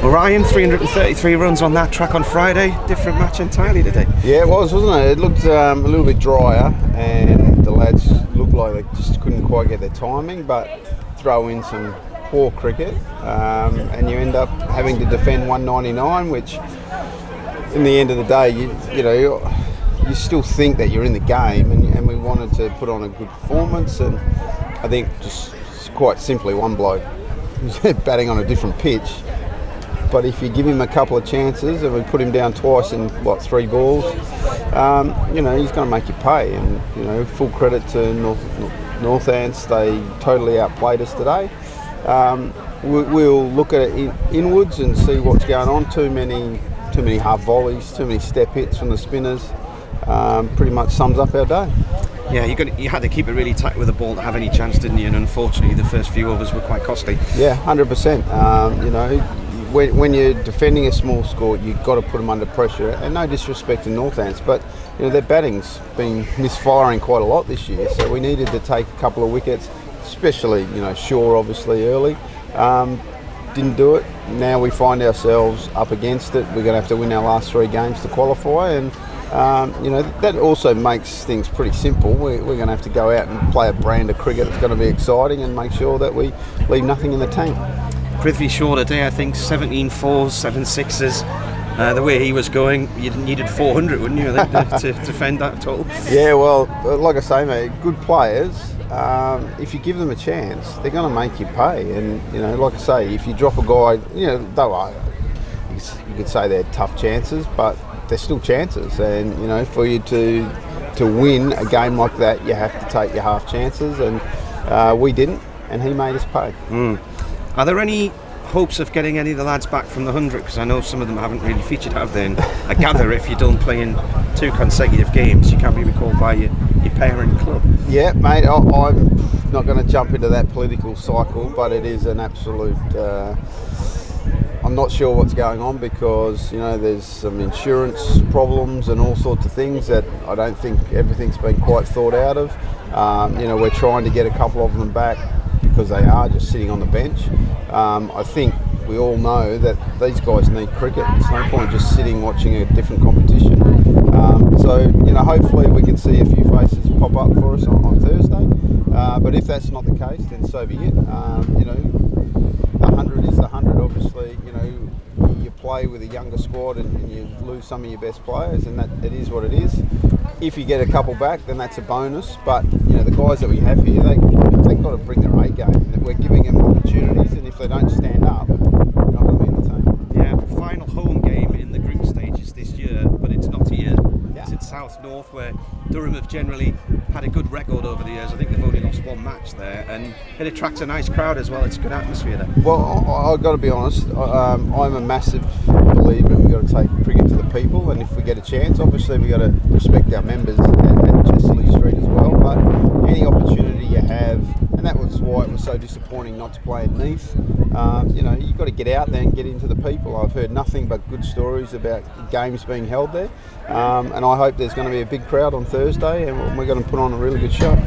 Ryan, 333 runs on that track on Friday. Different match entirely today. Yeah, it was, wasn't it? It looked a little bit drier, and the lads looked like they just couldn't quite get their timing, but throw in some poor cricket, and you end up having to defend 199, which in the end of the day, you still think that you're in the game, and we wanted to put on a good performance, and I think just quite simply one bloke batting on a different pitch. But if you give him a couple of chances, and we put him down twice in 3 balls, he's going to make you pay. And full credit to Northants, they totally outplayed us today. We'll look at it inwards and see what's going on. Too many half volleys, too many step hits from the spinners. Pretty much sums up our day. Yeah, you had to keep it really tight with the ball to have any chance, didn't you? And unfortunately, the first few overs were quite costly. Yeah, 100%. When you're defending a small score, you've got to put them under pressure. And no disrespect to Northants, but their batting's been misfiring quite a lot this year. So we needed to take a couple of wickets, especially Shaw obviously early. Didn't do it. Now we find ourselves up against it. We're going to have to win our last 3 games to qualify, and that also makes things pretty simple. We're going to have to go out and play a brand of cricket that's going to be exciting and make sure that we leave nothing in the tank. Prithvi Shaw today, I think 17 fours, 7 sixes. The way he was going, you needed 400, wouldn't you, to defend that total? Yeah, well, like I say, mate, good players, if you give them a chance, they're going to make you pay. And, like I say, if you drop a guy, you could say they're tough chances, but they're still chances. And, for you to win a game like that, you have to take your half chances. And we didn't, and he made us pay. Are there any hopes of getting any of the lads back from the 100? Because I know some of them haven't really featured, have they? And I gather if you don't play in 2 consecutive games, you can't be recalled by your parent club. Yeah, mate, I'm not going to jump into that political cycle, but it is an absolute... I'm not sure what's going on, because, there's some insurance problems and all sorts of things that I don't think everything's been quite thought out of. We're trying to get a couple of them back, because they are just sitting on the bench. I think we all know that these guys need cricket. It's no point just sitting watching a different competition. Hopefully we can see a few faces pop up for us on Thursday. But if that's not the case, then so be it. 100 is the 100. Obviously, you play with a younger squad and you lose some of your best players, and that it is what it is. If you get a couple back, then that's a bonus. But the guys that we have here, they've got to bring their A game. We're giving them opportunities, and if they don't stand up, they're not going to be in the team. Yeah, final home game in the group stages this year, but it's not here. Yeah. It's in South North, where Durham have generally had a good record over the years. I think they've only lost 1 match there, and it attracts a nice crowd as well. It's a good atmosphere there. Well, I've got to be honest, I'm a massive believer in we've got to take cricket to the people, and if we get a chance, obviously we've got to respect our members at Chesley Street as well, but any opportunity you have, and that was why it was so disappointing not to play in Neath. You've got to get out there and get into the people. I've heard nothing but good stories about games being held there, and I hope there's going to be a big crowd on Thursday, and we're going to put on a really good show.